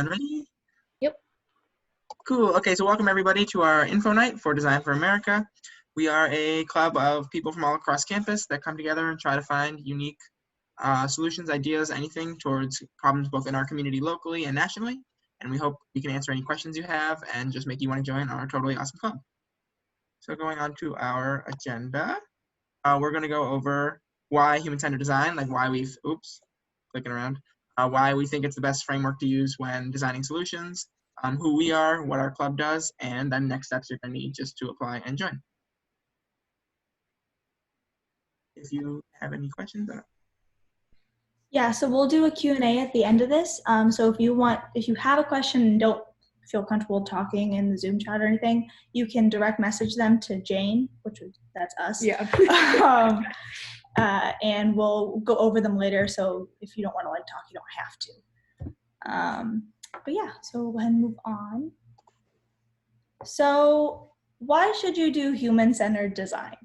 Ready? Yep. Cool. Okay, so welcome everybody to our info night for Design for America. We are a club of people from all across campus that come together and try to find unique solutions, ideas, anything towards problems both in our community locally and nationally. And we hope we can answer any questions you have and just make you want to join our totally awesome club. So going on to our agenda, we're going to go over why human-centered design, like why we've, why we think it's the best framework to use when designing solutions, who we are, what our club does, and then next steps you're going to need just to apply and join. If you have any questions. Yeah, so we'll do a Q&A at the end of this. So if you have a question and don't feel comfortable talking in the Zoom chat or anything, you can direct message them to Jane, that's us. Yeah. And we'll go over them later. So if you don't want to talk, you don't have to. But yeah, so we'll go ahead and move on. So why should you do human-centered design?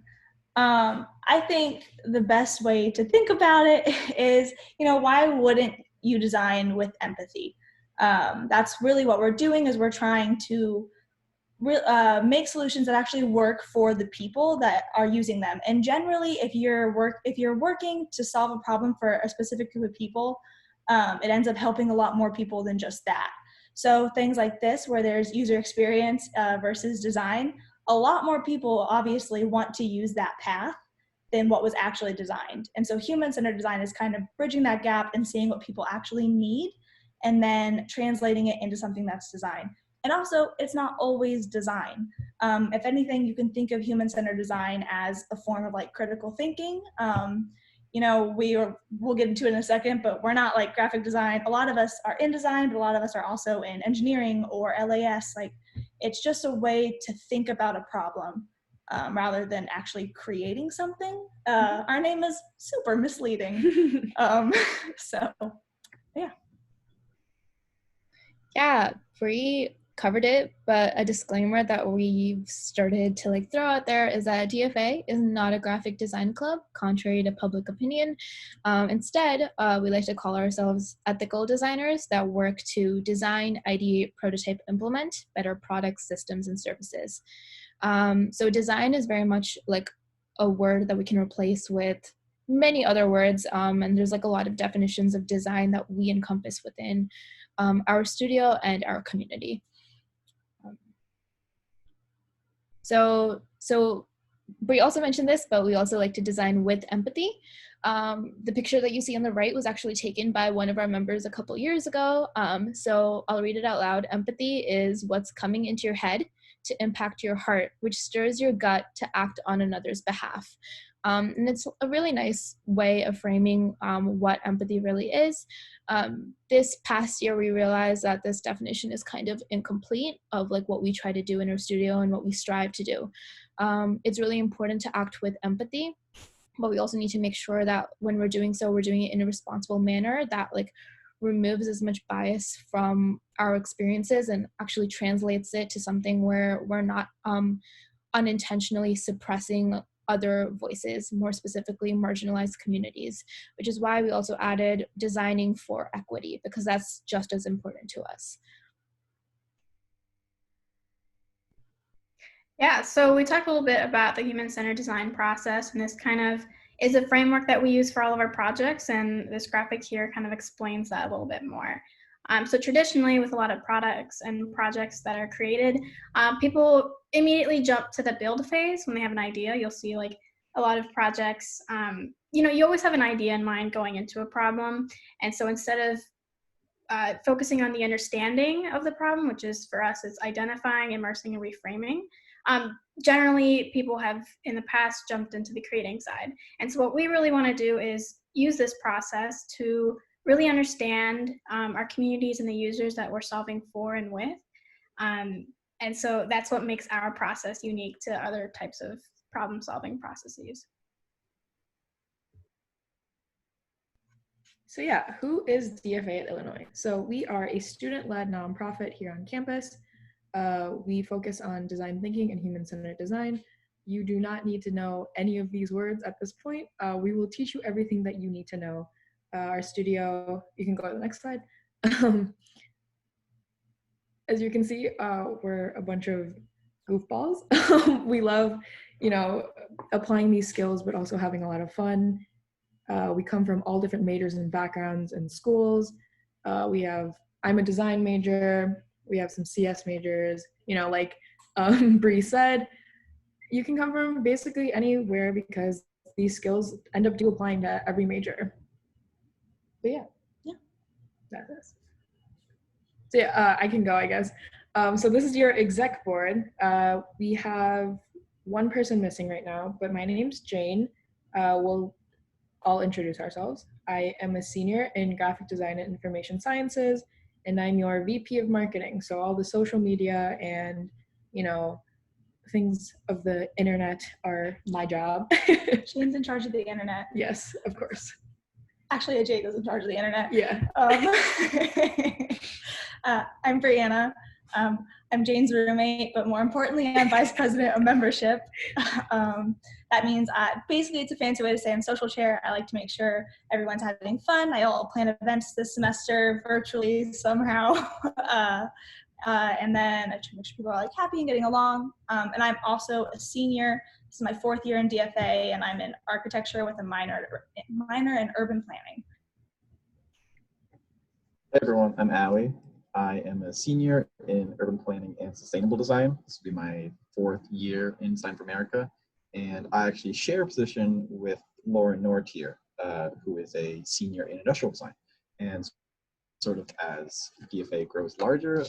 I think the best way to think about it is, why wouldn't you design with empathy? That's really what we're doing, is we're trying to make solutions that actually work for the people that are using them. And generally, if you're working to solve a problem for a specific group of people, it ends up helping a lot more people than just that. So things like this, where there's user experience versus design, a lot more people obviously want to use that path than what was actually designed. And so human-centered design is kind of bridging that gap and seeing what people actually need and then translating it into something that's designed. And also, it's not always design. If anything, you can think of human-centered design as a form of critical thinking. We'll get into it in a second, but we're not graphic design. A lot of us are in design, but a lot of us are also in engineering or LAS. It's just a way to think about a problem rather than actually creating something. Our name is super misleading. So, yeah. Yeah, Bree covered it, but a disclaimer that we've started to throw out there is that DFA is not a graphic design club, contrary to public opinion. Instead, we like to call ourselves ethical designers that work to design, ideate, prototype, implement better products, systems, and services. So design is very much a word that we can replace with many other words, and there's a lot of definitions of design that we encompass within our studio and our community. So we also mentioned this, but we also like to design with empathy. The picture that you see on the right was actually taken by one of our members a couple years ago. So I'll read it out loud. Empathy is what's coming into your head to impact your heart, which stirs your gut to act on another's behalf. And it's a really nice way of framing what empathy really is. This past year, we realized that this definition is kind of incomplete of what we try to do in our studio and what we strive to do. It's really important to act with empathy, but we also need to make sure that when we're doing so, we're doing it in a responsible manner that removes as much bias from our experiences and actually translates it to something where we're not unintentionally suppressing other voices, more specifically marginalized communities, which is why we also added designing for equity, because that's just as important to us. Yeah, so we talked a little bit about the human-centered design process, and this kind of is a framework that we use for all of our projects, and this graphic here kind of explains that a little bit more. So traditionally, with a lot of products and projects that are created, people immediately jump to the build phase when they have an idea. You'll see a lot of projects, you always have an idea in mind going into a problem. And so instead of focusing on the understanding of the problem, which is for us, it's identifying, immersing, and reframing, generally people have in the past jumped into the creating side. And so what we really want to do is use this process to really understand our communities and the users that we're solving for and with. And so that's what makes our process unique to other types of problem-solving processes. So yeah, who is DFA at Illinois? So we are a student-led nonprofit here on campus. We focus on design thinking and human-centered design. You do not need to know any of these words at this point. We will teach you everything that you need to know. Our studio, you can go to the next slide. as you can see, we're a bunch of goofballs. We love, applying these skills, but also having a lot of fun. We come from all different majors and backgrounds and schools. I'm a design major. We have some CS majors, like Bree said, you can come from basically anywhere because these skills end up applying to every major. But yeah, that's it. So yeah, I can go, I guess. So this is your exec board. We have one person missing right now, but my name's Jane. We'll all introduce ourselves. I am a senior in graphic design and information sciences, and I'm your VP of marketing. So all the social media and, things of the internet are my job. Jane's in charge of the internet. Yes, of course. Actually, Ajay is in charge of the internet. Yeah. I'm Brianna. I'm Jane's roommate, but more importantly, I'm vice president of membership. That means basically it's a fancy way to say I'm social chair. I like to make sure everyone's having fun. I'll plan events this semester virtually somehow. And then I try to make sure people are happy and getting along. And I'm also a senior. This is my 4th year in DFA, and I'm in architecture with a minor in urban planning. Hey everyone, I'm Ali. I am a senior in urban planning and sustainable design. This will be my 4th year in Design for America. And I actually share a position with Lauren Nortier, who is a senior in industrial design. And sort of as DFA grows larger,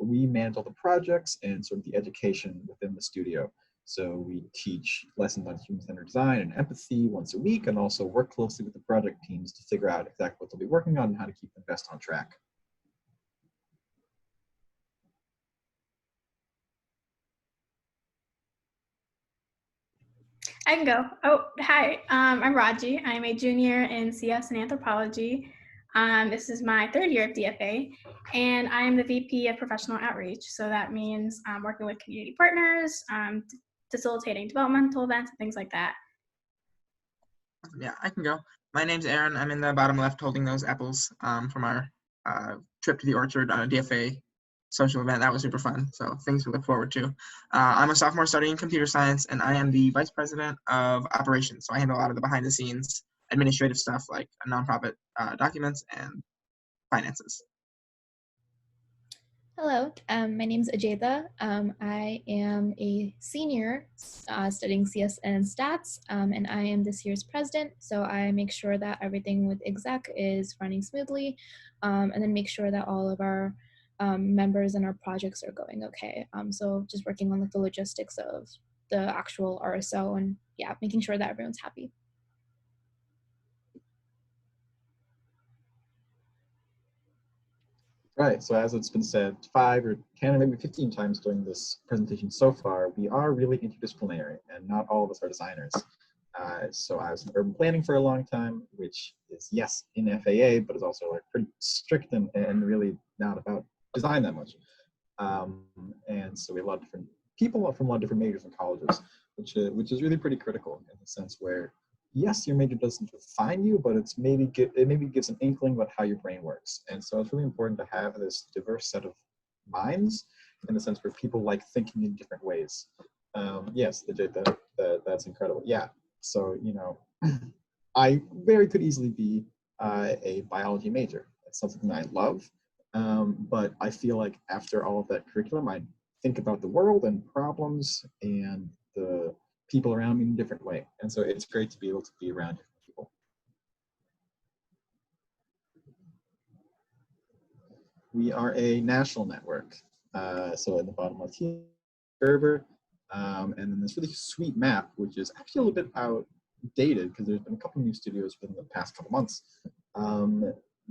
we manage all the projects and sort of the education within the studio. So we teach lessons on human-centered design and empathy once a week, and also work closely with the project teams to figure out exactly what they'll be working on and how to keep them best on track. I can go. Oh, hi. I'm Raji. I'm a junior in CS and anthropology. This is my 3rd year of DFA, and I am the VP of professional outreach. So that means working with community partners, facilitating developmental events and things like that. Yeah, I can go. My name's Aaron. I'm in the bottom left holding those apples from our trip to the orchard on a DFA social event. That was super fun. So things to look forward to. I'm a sophomore studying computer science, and I am the vice president of operations. So I handle a lot of the behind the scenes administrative stuff like nonprofit documents and finances. Hello, my name is Ajaytha. I am a senior studying CS and stats, and I am this year's president. So I make sure that everything with exec is running smoothly, and then make sure that all of our members and our projects are going okay. So just working on the logistics of the actual RSO and yeah, making sure that everyone's happy. Right, so as it's been said 5 or 10 or maybe 15 times during this presentation so far, we are really interdisciplinary and not all of us are designers. So I was in urban planning for a long time, which is, yes, in FAA, but is also pretty strict and really not about design that much. And so we have a lot of different people from a lot of different majors and colleges, which is really pretty critical in the sense where, yes, your major doesn't define you, but it maybe gives an inkling about how your brain works. And so it's really important to have this diverse set of minds in the sense where people like thinking in different ways. Yes, that's incredible. Yeah, so, I could easily be a biology major. It's something I love, but I feel like after all of that curriculum, I think about the world and problems and the people around me in a different way. And so it's great to be able to be around different people. We are a national network. So at the bottom left here, Gerber, and then this really sweet map, which is actually a little bit outdated because there's been a couple new studios within the past couple months.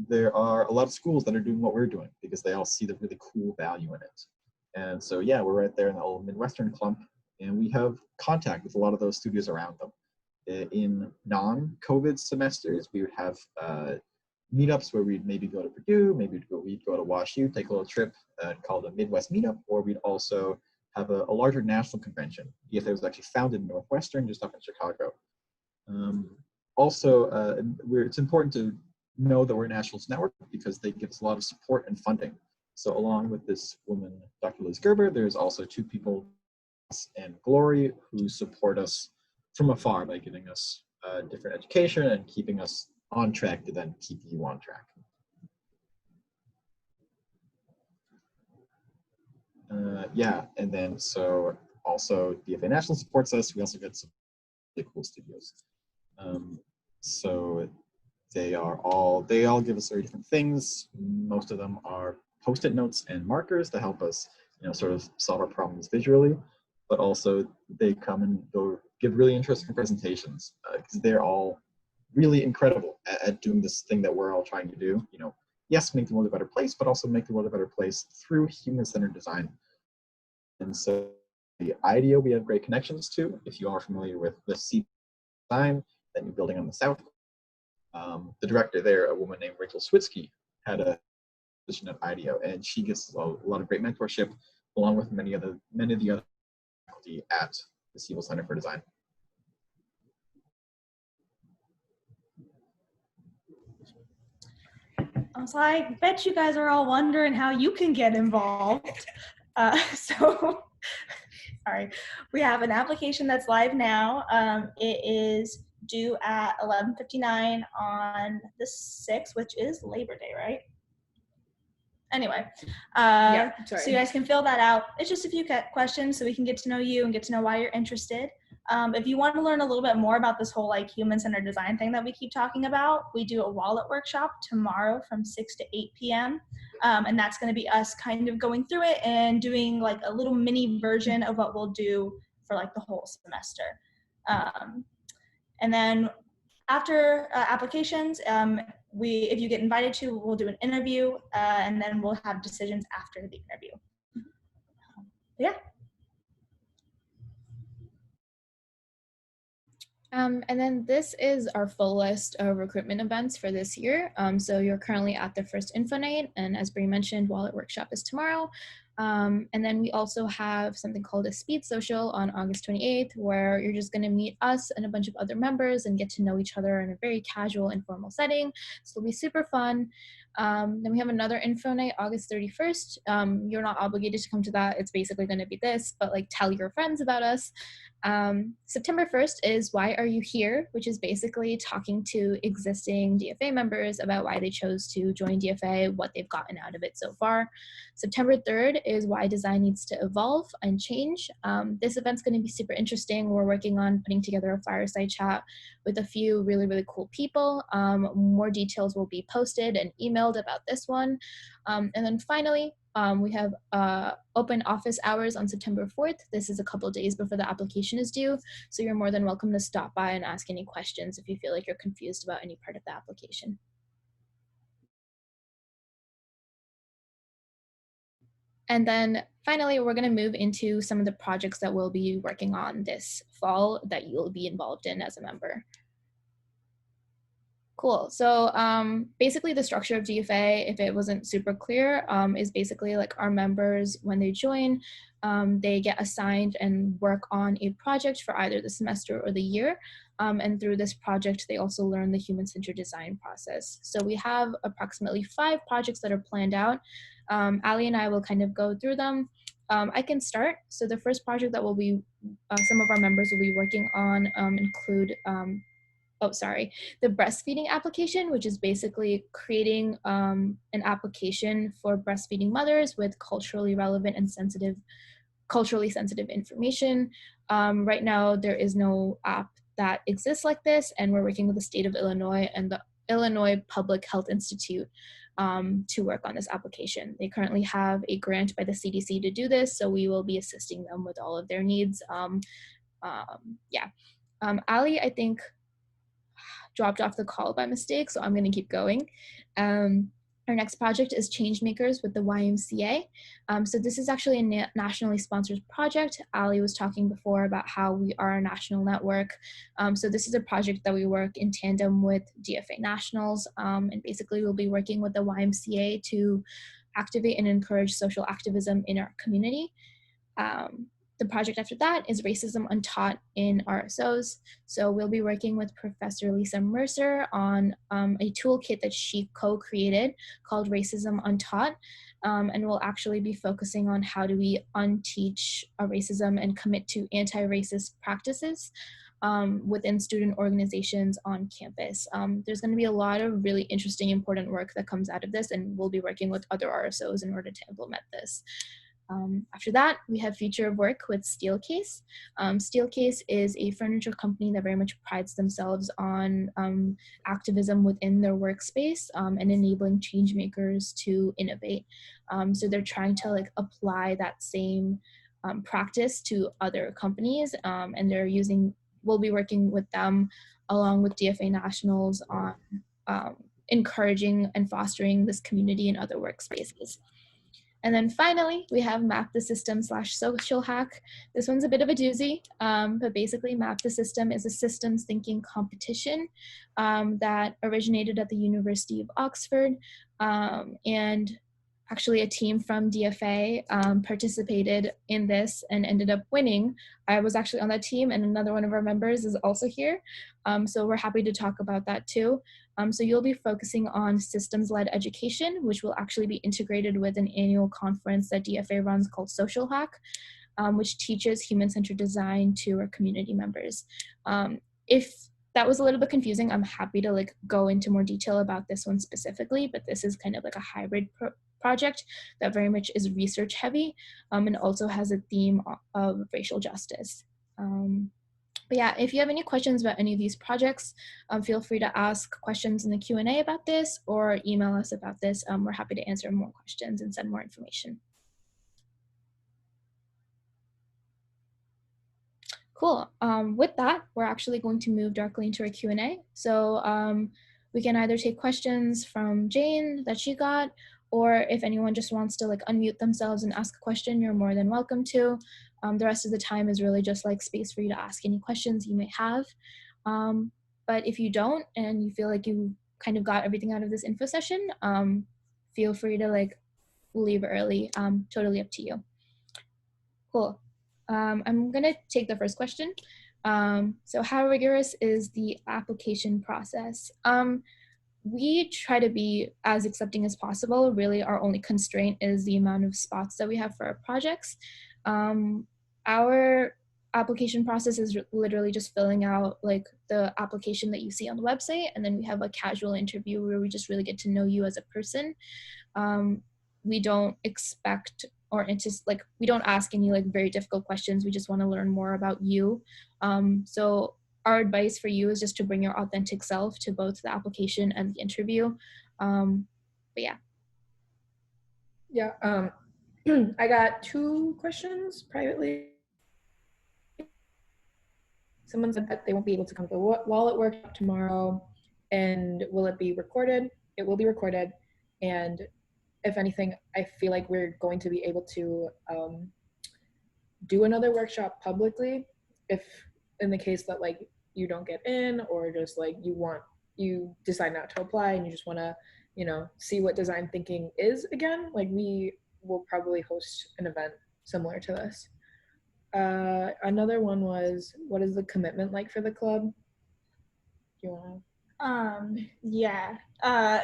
There are a lot of schools that are doing what we're doing because they all see the really cool value in it. And so, yeah, we're right there in the old Midwestern clump, and we have contact with a lot of those studios around them. In non-COVID semesters, we would have meetups where we'd maybe go to Purdue, maybe we'd go to WashU, take a little trip called a Midwest meetup, or we'd also have a larger national convention. DFA was actually founded in Northwestern, just up in Chicago. It's important to know that we're a nationals network because they give us a lot of support and funding. So along with this woman, Dr. Liz Gerber, there's also two people, and Glory, who support us from afar by giving us different education and keeping us on track to then keep you on track. Yeah, and then so also DFA National supports us. We also get some really cool studios. So they all give us very different things. Most of them are Post-it notes and markers to help us, sort of solve our problems visually. But also they come and they'll give really interesting presentations because they're all really incredible at doing this thing that we're all trying to do. Yes, make the world a better place, but also make the world a better place through human-centered design. And so the IDEO we have great connections to. If you are familiar with the C design that new building on the south, the director there, a woman named Rachel Switsky, had a position at IDEO, and she gets a lot of great mentorship along with many of the other faculty at the Siebel Center for Design. So I bet you guys are all wondering how you can get involved. So, sorry, we have an application that's live now. It is due at 11:59 on the 6th, which is Labor Day, right? Anyway, so you guys can fill that out. It's just a few questions so we can get to know you and get to know why you're interested. If you want to learn a little bit more about this whole human-centered design thing that we keep talking about, we do a wallet workshop tomorrow from 6 to 8 p.m. And that's going to be us kind of going through it and doing a little mini version of what we'll do for the whole semester. And then after applications, if you get invited to, we'll do an interview, and then we'll have decisions after the interview. Yeah. And then this is our full list of recruitment events for this year. So you're currently at the first Info Night, and as Bree mentioned, Wallet Workshop is tomorrow. And then we also have something called a speed social on August 28th, where you're just going to meet us and a bunch of other members and get to know each other in a very casual, informal setting. So it'll be super fun. Then we have another Info Night, August 31st. You're not obligated to come to that. It's basically going to be this, but tell your friends about us. September 1st is Why Are You Here?, which is basically talking to existing DFA members about why they chose to join DFA, what they've gotten out of it so far. September 3rd is Why Design Needs to Evolve and Change. This event's going to be super interesting. We're working on putting together a fireside chat with a few really, really cool people. More details will be posted and emailed about this one. And then finally, we have open office hours on September 4th. This is a couple days before the application is due, so you're more than welcome to stop by and ask any questions if you feel like you're confused about any part of the application. And then finally, we're going to move into some of the projects that we'll be working on this fall that you'll be involved in as a member. Cool. So basically the structure of DFA, if it wasn't super clear, is basically our members, when they join, they get assigned and work on a project for either the semester or the year. And through this project, they also learn the human-centered design process. So we have approximately 5 projects that are planned out. Ali and I will kind of go through them. I can start. So the first project that will be, some of our members will be working on include the breastfeeding application, which is basically creating an application for breastfeeding mothers with culturally relevant and culturally sensitive information. Right now, there is no app that exists like this, and we're working with the state of Illinois and the Illinois Public Health Institute to work on this application. They currently have a grant by the CDC to do this, so we will be assisting them with all of their needs. Ali, I think, dropped off the call by mistake, so I'm going to keep going. Our next project is Changemakers with the YMCA. So this is actually a nationally sponsored project. Ali was talking before about how we are a national network. So this is a project that we work in tandem with DFA Nationals, and basically we'll be working with the YMCA to activate and encourage social activism in our community. The project after that is Racism Untaught in RSOs. So we'll be working with Professor Lisa Mercer on a toolkit that she co-created called Racism Untaught. And we'll actually be focusing on how do we unteach racism and commit to anti-racist practices within student organizations on campus. There's going to be a lot of really interesting, important work that comes out of this, and we'll be working with other RSOs in order to implement this. After that, we have future of work with Steelcase. Steelcase is a furniture company that very much prides themselves on activism within their workspace and enabling change makers to innovate. So they're trying to like apply that same practice to other companies, and we'll be working with them along with DFA Nationals on encouraging and fostering this community in other workspaces. And then finally, we have Map the System /Social Hack. This one's a bit of a doozy, but basically Map the System is a systems thinking competition that originated at the University of Oxford. And actually a team from DFA participated in this and ended up winning. I was actually on that team, and another one of our members is also here. So we're happy to talk about that too. So you'll be focusing on systems-led education, which will actually be integrated with an annual conference that DFA runs called Social Hack, which teaches human-centered design to our community members. If that was a little bit confusing, I'm happy to like go into more detail about this one specifically, but this is kind of like a hybrid project that very much is research heavy and also has a theme of racial justice. But yeah, if you have any questions about any of these projects, feel free to ask questions in the Q&A about this or email us about this. We're happy to answer more questions and send more information. Cool. With that, we're actually going to move directly into our Q&A. So we can either take questions from Jane that she got, or if anyone just wants to like unmute themselves and ask a question, you're more than welcome to. The rest of the time is really just like space for you to ask any questions you may have. But if you don't and you feel like you kind of got everything out of this info session, feel free to like leave early. Totally up to you. Cool. I'm gonna take the first question. So how rigorous is the application process? We try to be as accepting as possible. Really, our only constraint is the amount of spots that we have for our projects. Our application process is literally just filling out like the application that you see on the website, and then we have a casual interview where we just really get to know you as a person. We don't expect or we don't ask any like very difficult questions. We just want to learn more about you. So our advice for you is just to bring your authentic self to both the application and the interview. But yeah. Yeah, I got 2 questions privately. Someone said that they won't be able to come to the wallet workshop tomorrow, and will it be recorded? It will be recorded, and if anything, I feel like we're going to be able to do another workshop publicly if in the case that like you don't get in, or just like you decide not to apply and you just want to, you know, see what design thinking is again. Like we will probably host an event similar to this. Another one was, what is the commitment like for the club? Do you want to? Yeah.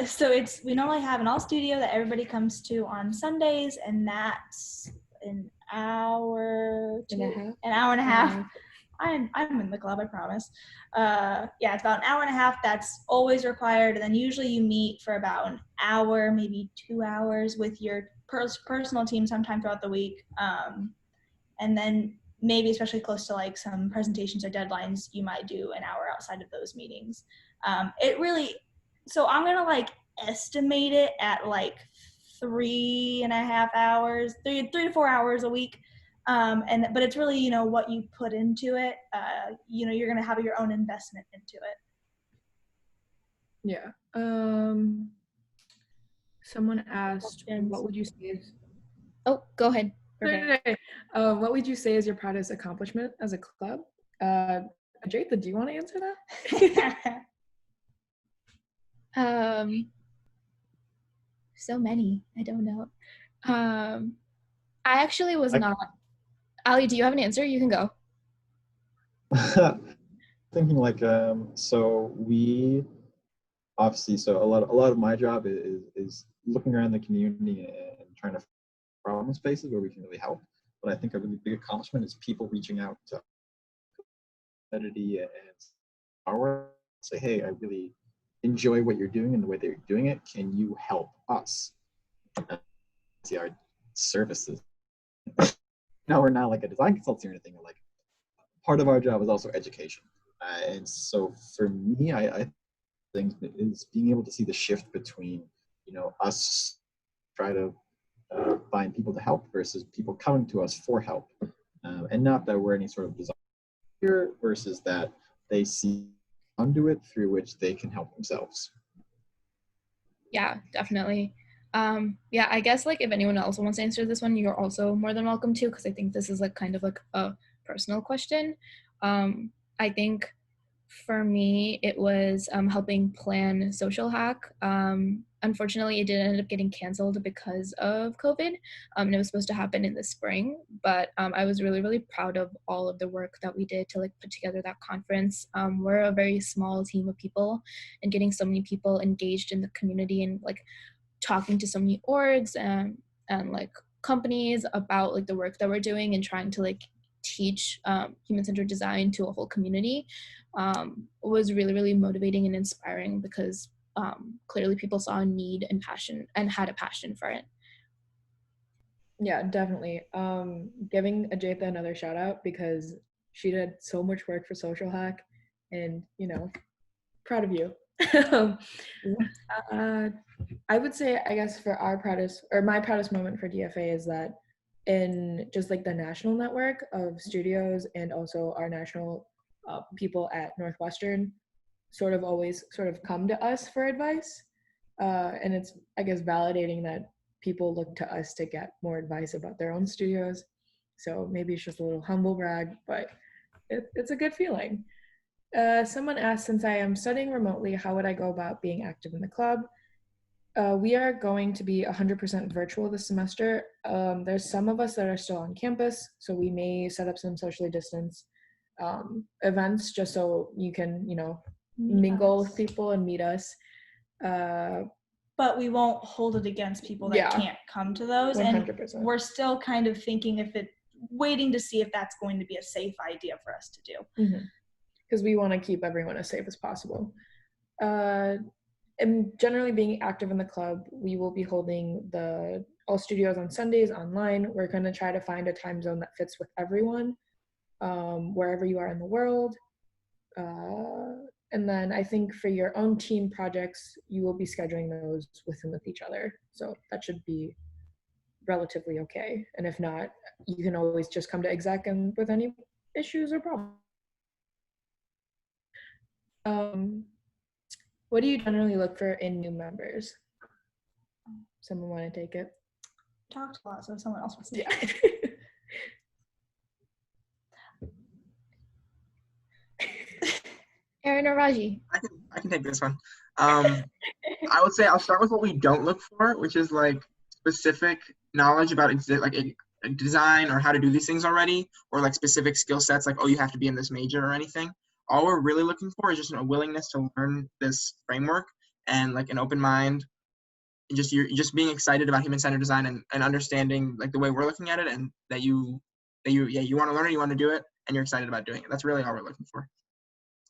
So we normally have an all studio that everybody comes to on Sundays, and that's an hour and a half. I'm in the club, I promise. Yeah, it's about an hour and a half. That's always required. And then usually you meet for about an hour, maybe 2 hours with your personal team sometime throughout the week. And then maybe especially close to like some presentations or deadlines, you might do an hour outside of those meetings. So I'm going to like estimate it at like 3.5 hours, 3 to 4 hours a week. But it's really, you know, what you put into it. You know, you're going to have your own investment into it. Yeah. Someone asked, what would you say is... Oh, go ahead. What would you say is your proudest accomplishment as a club? Jatha, do you want to answer that? So many, I don't know. I actually was not Ali, do you have an answer? You can go. Thinking like, so we obviously, so a lot of my job is looking around the community and trying to find problem spaces where we can really help. But I think a really big accomplishment is people reaching out to community and our work, say, hey, I really enjoy what you're doing and the way that you're doing it. Can you help us? See our services. No, we're not like a design consultancy or anything. Like, part of our job is also education. And so for me, I think is being able to see the shift between, us try to find people to help versus people coming to us for help. And not that we're any sort of design here versus that they see conduit through which they can help themselves. Yeah, definitely. Yeah, I guess like if anyone else wants to answer this one, you're also more than welcome to, because I think this is like kind of like a personal question. I think for me, it was helping plan Social Hack. Unfortunately, it did end up getting canceled because of COVID, and it was supposed to happen in the spring. But I was really, really proud of all of the work that we did to like put together that conference. We're a very small team of people, and getting so many people engaged in the community and like talking to so many orgs and like companies about like the work that we're doing and trying to like teach human-centered design to a whole community was really, really motivating and inspiring, because clearly people saw a need and passion and had a passion for it. Yeah, definitely. Giving Ajaytha another shout out, because she did so much work for Social Hack, and proud of you. I would say, I guess, for my proudest moment for DFA is that in just like the national network of studios and also our national people at Northwestern sort of always sort of come to us for advice. And it's, I guess, validating that people look to us to get more advice about their own studios. So maybe it's just a little humble brag, but it's a good feeling. Someone asked, since I am studying remotely, how would I go about being active in the club? We are going to be 100% virtual this semester. There's some of us that are still on campus, so we may set up some socially distanced events just so you can, mingle with people and meet us. But we won't hold it against people that can't come to those. 100%. And we're still kind of thinking waiting to see if that's going to be a safe idea for us to do. Because we want to keep everyone as safe as possible. And generally being active in the club, we will be holding all studios on Sundays online. We're going to try to find a time zone that fits with everyone, wherever you are in the world. And then I think for your own team projects, you will be scheduling those with each other. So that should be relatively okay. And if not, you can always just come to Exec and with any issues or problems. What do you generally look for in new members? Someone want to take it? Talked a lot, so someone else wants to. Yeah. Aaron or Raji? I can take this one. I would say I'll start with what we don't look for, which is like specific knowledge about a design or how to do these things already, or like specific skill sets, like, oh, you have to be in this major or anything. All we're really looking for is just a willingness to learn this framework and like an open mind, and you're just being excited about human-centered design and understanding like the way we're looking at it, and that you want to learn it, you want to do it, and you're excited about doing it. That's really all we're looking for.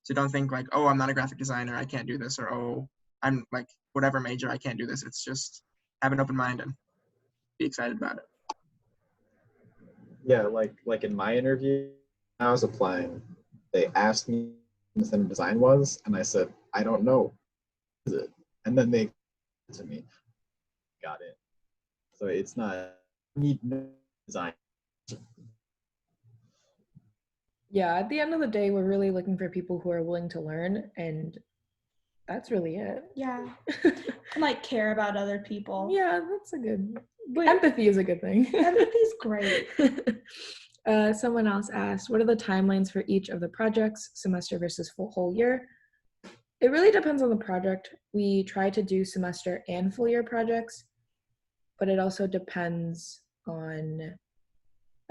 So don't think like, oh, I'm not a graphic designer, I can't do this, or oh, I'm like whatever major, I can't do this. It's just have an open mind and be excited about it. Yeah, like in my interview, I was applying. They asked me what human-centered design was, and I said, I don't know. What is it? And then they to me, got it. So it's not need design. Yeah, at the end of the day, we're really looking for people who are willing to learn, and that's really it. Yeah. And like care about other people. Yeah, that's a good. Empathy is a good thing. Empathy's great. Someone else asked, what are the timelines for each of the projects, semester versus whole year? It really depends on the project. We try to do semester and full year projects, but it also depends on,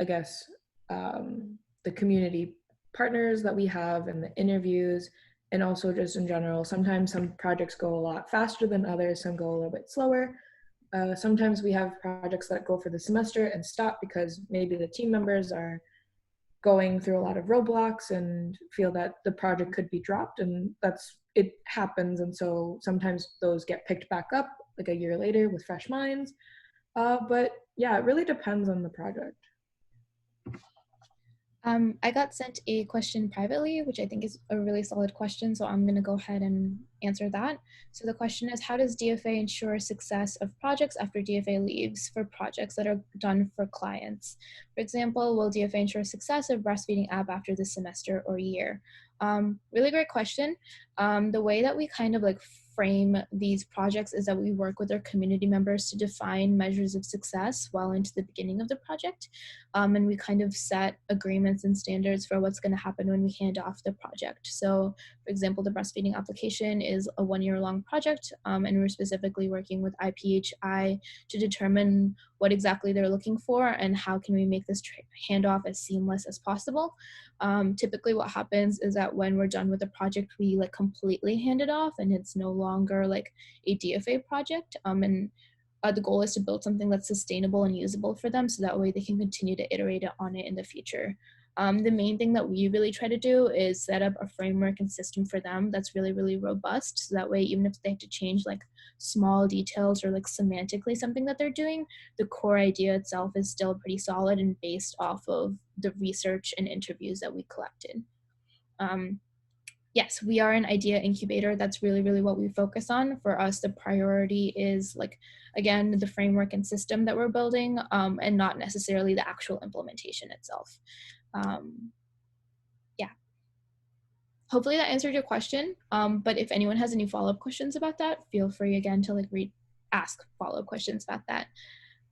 I guess, the community partners that we have and the interviews, and also just in general. Sometimes some projects go a lot faster than others, some go a little bit slower. Sometimes we have projects that go for the semester and stop because maybe the team members are going through a lot of roadblocks and feel that the project could be dropped, and it happens. And so sometimes those get picked back up like a year later with fresh minds. But yeah, it really depends on the project. I got sent a question privately, which I think is a really solid question, so I'm going to go ahead and answer that. So the question is, how does DFA ensure success of projects after DFA leaves for projects that are done for clients? For example, will DFA ensure success of breastfeeding app after the semester or year? Really great question. The way that we kind of like frame these projects is that we work with our community members to define measures of success well into the beginning of the project. And we kind of set agreements and standards for what's going to happen when we hand off the project. So, for example, the breastfeeding application is a 1-year-long project, and we're specifically working with IPHI to determine what exactly they're looking for and how can we make this handoff as seamless as possible. Typically what happens is that when we're done with the project, we like completely hand it off and it's no longer like a DFA project. And the goal is to build something that's sustainable and usable for them, so that way they can continue to iterate on it in the future. The main thing that we really try to do is set up a framework and system for them that's really, really robust. So that way, even if they have to change like small details or like semantically something that they're doing, the core idea itself is still pretty solid and based off of the research and interviews that we collected. Yes, we are an idea incubator. That's really, really what we focus on. For us, the priority is like, again, the framework and system that we're building, and not necessarily the actual implementation itself. Yeah. Hopefully that answered your question. But if anyone has any follow-up questions about that, feel free again to like ask follow-up questions about that.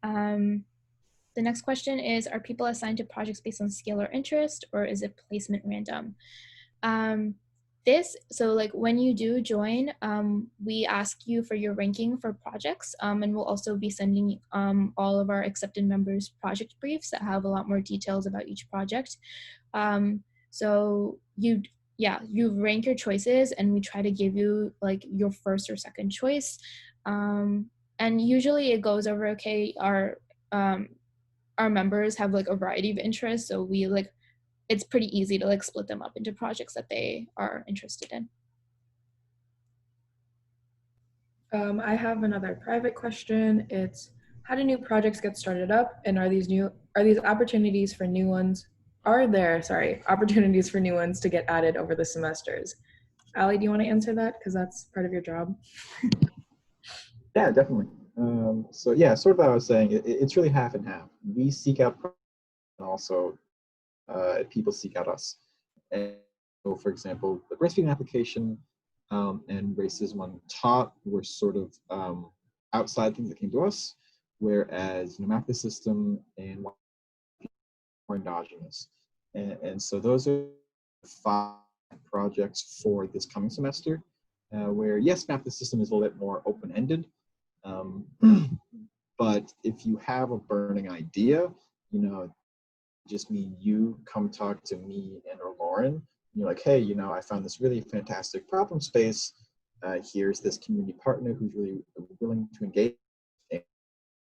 The next question is, are people assigned to projects based on skill or interest, or is it placement random? So like when you do join, we ask you for your ranking for projects, and we'll also be sending all of our accepted members project briefs that have a lot more details about each project. So you rank your choices, and we try to give you like your first or second choice. And usually it goes over okay. Our members have like a variety of interests, so we like, it's pretty easy to like split them up into projects that they are interested in. I have another private question. It's, how do new projects get started up, and are there opportunities for new ones to get added over the semesters? Ali, do you want to answer that? Because that's part of your job. Yeah, definitely. So yeah, sort of what I was saying, it's really half and half. We seek out and also people seek out us. And so, for example, the breastfeeding application and racism on top were sort of outside things that came to us, whereas map the system and more endogenous. And so those are 5 projects for this coming semester, where yes, map the system is a little bit more open-ended. But if you have a burning idea, just mean you come talk to me and or Lauren. You're like, hey, I found this really fantastic problem space. Here's this community partner who's really willing to engage. And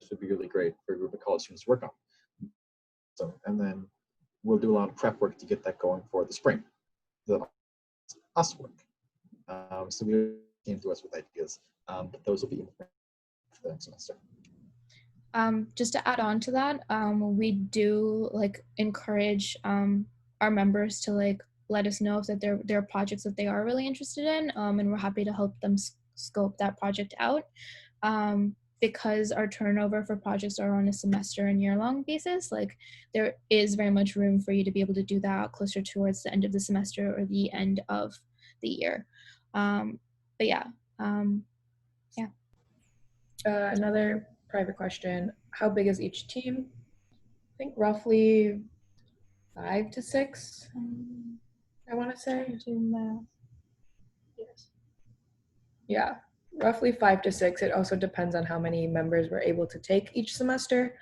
this would be really great for a group of college students to work on. So, and then we'll do a lot of prep work to get that going for the spring. The us work. So we came to us with ideas, but those will be for the next semester. Just to add on to that, we do like encourage our members to like let us know if that there are projects that they are really interested in, and we're happy to help them scope that project out. Because our turnover for projects are on a semester and year-long basis, like there is very much room for you to be able to do that closer towards the end of the semester or the end of the year. But yeah, yeah. Another private question, how big is each team? I think roughly 5 to 6, I want to say. Yes. Yeah, roughly 5 to 6. It also depends on how many members we're able to take each semester.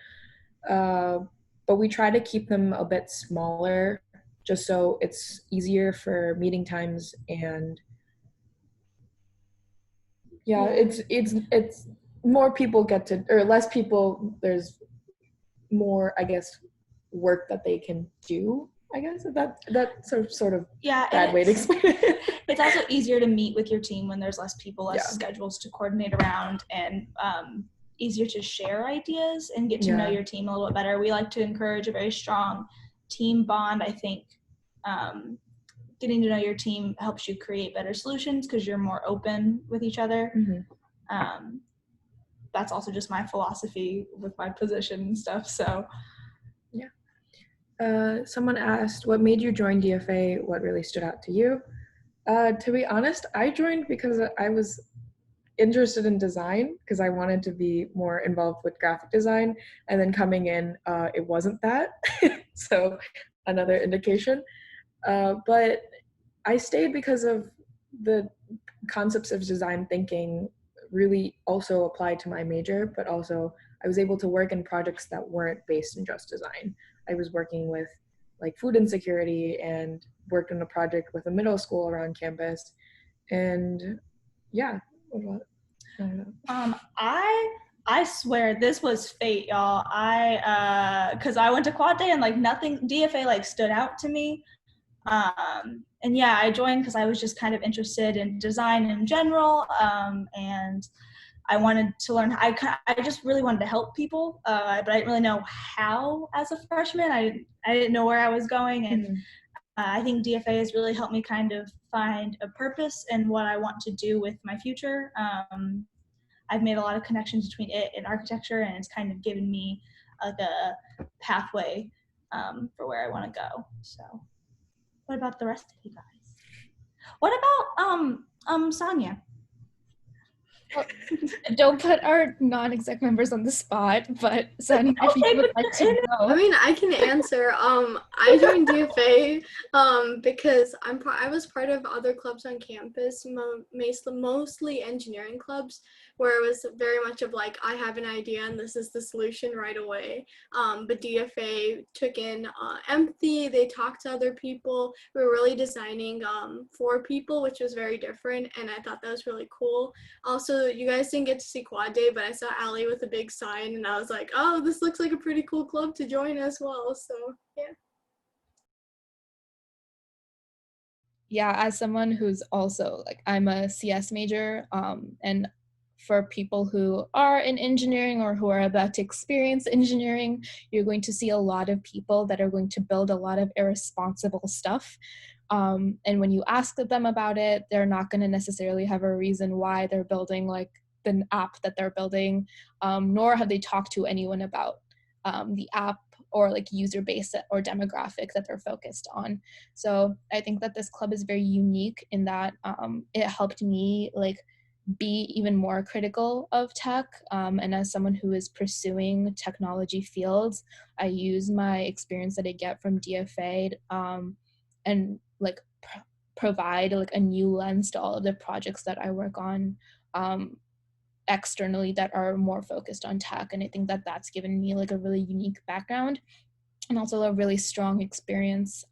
but we try to keep them a bit smaller just so it's easier for meeting times, and yeah, it's more people get to, or less people, there's more, I guess, work that they can do, I guess. That's sort of bad way to explain it. It's also easier to meet with your team when there's less people, less Yeah. schedules to coordinate around, and easier to share ideas and get to know your team a little bit better. We like to encourage a very strong team bond. I think getting to know your team helps you create better solutions because you're more open with each other. Mm-hmm. That's also just my philosophy with my position and stuff. So someone asked, what made you join DFA? What really stood out to you? To be honest, I joined because I was interested in design, because I wanted to be more involved with graphic design, and then coming in, it wasn't that. So another indication. But I stayed because of the concepts of design thinking really also applied to my major, but also I was able to work in projects that weren't based in just design. I was working with like food insecurity and worked on a project with a middle school around campus. And yeah, what about, I don't know. I swear this was fate, y'all. Cause I went to quad day and like nothing, DFA like stood out to me. And yeah, I joined because I was just kind of interested in design in general. And I wanted to learn, I just really wanted to help people, but I didn't really know how as a freshman. I didn't know where I was going. And I think DFA has really helped me kind of find a purpose and what I want to do with my future. I've made a lot of connections between it and architecture, and it's kind of given me like a pathway for where I want to go. So what about the rest of you guys? What about Sonia? Well, don't put our non-exec members on the spot, but Sonia, if you would like to know. I mean, I can answer. I joined DFA because I was part of other clubs on campus, mostly engineering clubs, where it was very much of like, I have an idea and this is the solution right away. But DFA took in empathy. They talked to other people. We were really designing for people, which was very different, and I thought that was really cool. Also, you guys didn't get to see Quad Day, but I saw Allie with a big sign, and I was like, oh, this looks like a pretty cool club to join as well. So yeah. Yeah, as someone who's also like, I'm a CS major, and for people who are in engineering or who are about to experience engineering, you're going to see a lot of people that are going to build a lot of irresponsible stuff. And when you ask them about it, they're not going to necessarily have a reason why they're building like the app that they're building, nor have they talked to anyone about the app or like user base or demographic that they're focused on. So I think that this club is very unique in that it helped me like be even more critical of tech. And as someone who is pursuing technology fields, I use my experience that I get from DFA and like provide like a new lens to all of the projects that I work on externally that are more focused on tech. And I think that that's given me like a really unique background and also a really strong experience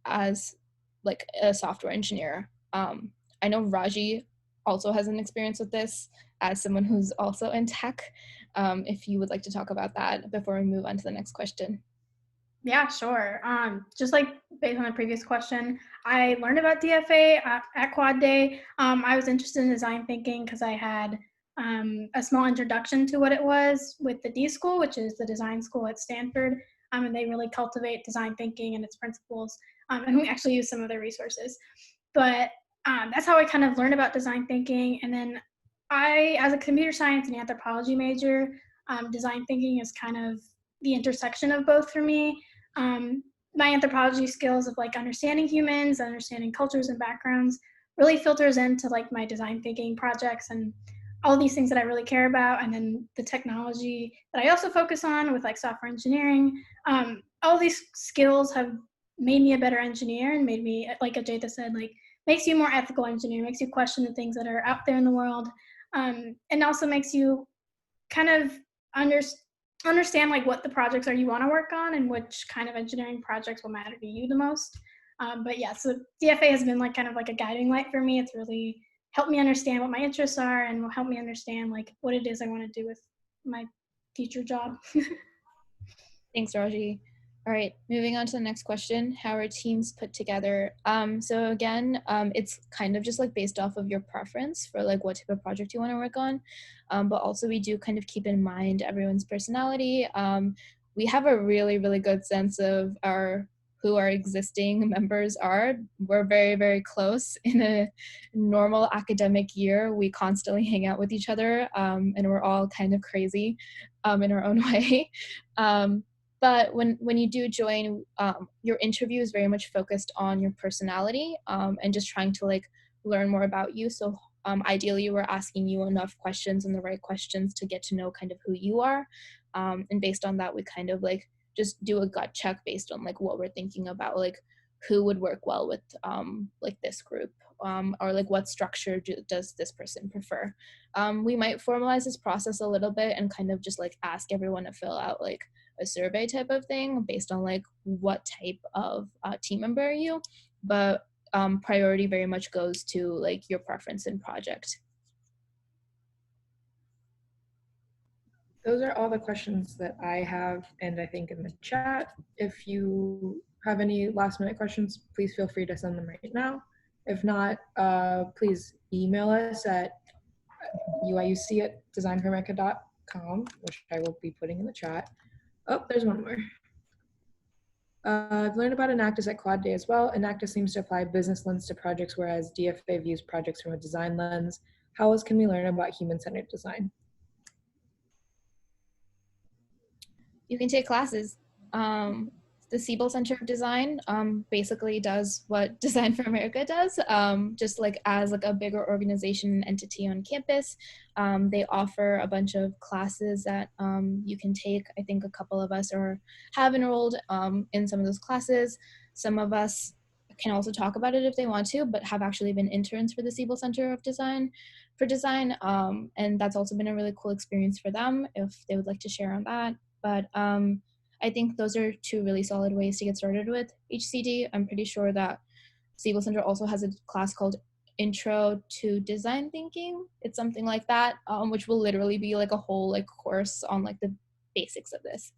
as like a software engineer. I know Raji also has an experience with this as someone who's also in tech. If you would like to talk about that before we move on to the next question. Yeah, sure. Just like based on the previous question, I learned about DFA at Quad Day. I was interested in design thinking because I had a small introduction to what it was with the D School, which is the design school at Stanford. And they really cultivate design thinking and its principles. And we actually use some of their resources. But that's how I kind of learned about design thinking. And then I, as a computer science and anthropology major, design thinking is kind of the intersection of both for me. My anthropology skills of like understanding humans, understanding cultures and backgrounds really filters into like my design thinking projects and all these things that I really care about. And then the technology that I also focus on with like software engineering. All these skills have made me a better engineer and made me, like Ajayta said, like makes you a more ethical engineer, makes you question the things that are out there in the world, and also makes you kind of understand like what the projects are you want to work on and which kind of engineering projects will matter to you the most. But yeah, so DFA has been like kind of like a guiding light for me. It's really helped me understand what my interests are and will help me understand like what it is I want to do with my future job. Thanks, Raji. All right, moving on to the next question. How are teams put together? So again, it's kind of just like based off of your preference for like what type of project you want to work on. But also we do kind of keep in mind everyone's personality. We have a really, really good sense of who our existing members are. We're very, very close. In a normal academic year, we constantly hang out with each other, and we're all kind of crazy in our own way. But when you do join, your interview is very much focused on your personality, and just trying to like learn more about you. So ideally, we're asking you enough questions and the right questions to get to know kind of who you are. And based on that, we kind of like just do a gut check based on like what we're thinking about, like who would work well with like this group, or like what structure does this person prefer. We might formalize this process a little bit and kind of just like ask everyone to fill out like a survey type of thing based on like what type of team member are you, but priority very much goes to like your preference and project. Those are all the questions that I have, and I think in the chat. If you have any last minute questions, please feel free to send them right now. If not, please email us at uiuc@designforamerica.com, which I will be putting in the chat. Oh, there's one more. I've learned about Enactus at Quad Day as well. Enactus seems to apply business lens to projects, whereas DFA views projects from a design lens. How else can we learn about human-centered design? You can take classes. The Siebel Center of Design basically does what Design for America does, just like as like a bigger organization and entity on campus. They offer a bunch of classes that you can take. I think a couple of us have enrolled in some of those classes. Some of us can also talk about it if they want to, but have actually been interns for the Siebel Center of Design and that's also been a really cool experience for them if they would like to share on that. But I think those are two really solid ways to get started with HCD. I'm pretty sure that Siebel Center also has a class called Intro to Design Thinking. It's something like that, which will literally be like a whole like course on like the basics of this.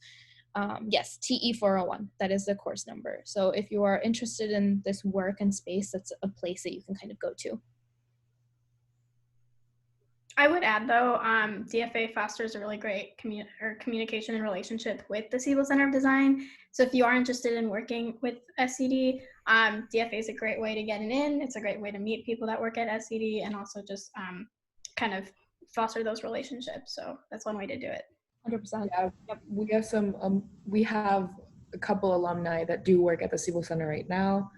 Yes, TE401, that is the course number. So if you are interested in this work and space, that's a place that you can kind of go to. I would add though, DFA fosters a really great communication and relationship with the Siebel Center of Design. So if you are interested in working with SCD, DFA is a great way to get an in. It's a great way to meet people that work at SCD and also just kind of foster those relationships. So that's one way to do it. 100%. Yeah, we have we have a couple alumni that do work at the Siebel Center right now.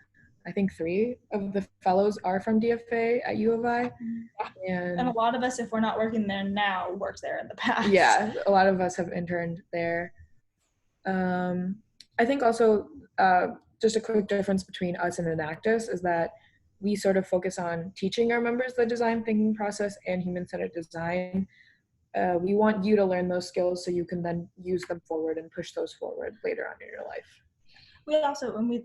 I think 3 of the fellows are from DFA at U of I. And a lot of us, if we're not working there now, worked there in the past. Yeah, a lot of us have interned there. I think also just a quick difference between us and Enactus is that we sort of focus on teaching our members the design thinking process and human-centered design. We want you to learn those skills so you can then use them forward and push those forward later on in your life. We also, when we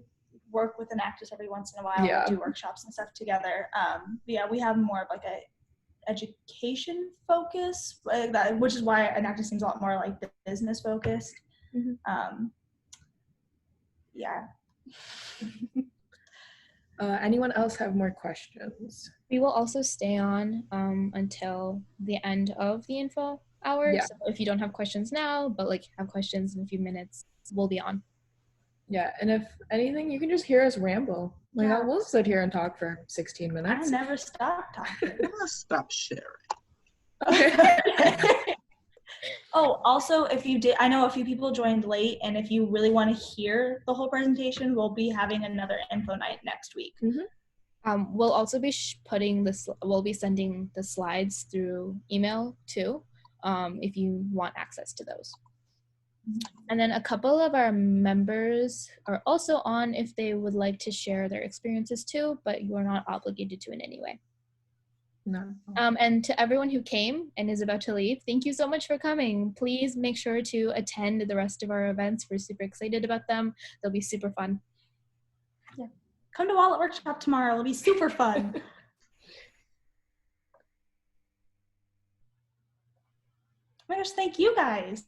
work with Enactus every once in a while, we do workshops and stuff together. Yeah, we have more of like a education focus, which is why Enactus seems a lot more like business focused. Mm-hmm. Yeah. Anyone else have more questions? We will also stay on until the end of the info hour. Yeah. So if you don't have questions now, but like have questions in a few minutes, we'll be on. Yeah, and if anything, you can just hear us ramble. Like, we'll sit here and talk for 16 minutes. I never stop talking. I'm gonna stop sharing. Okay. Oh, also, if you did, I know a few people joined late, and if you really want to hear the whole presentation, we'll be having another info night next week. Mm-hmm. We'll also be we'll be sending the slides through email too, if you want access to those. And then a couple of our members are also on if they would like to share their experiences too, but you are not obligated to in any way. No. And to everyone who came and is about to leave, thank you so much for coming. Please make sure to attend the rest of our events. We're super excited about them. They'll be super fun. Yeah. Come to Wallet Workshop tomorrow. It'll be super fun. Oh my gosh, thank you guys.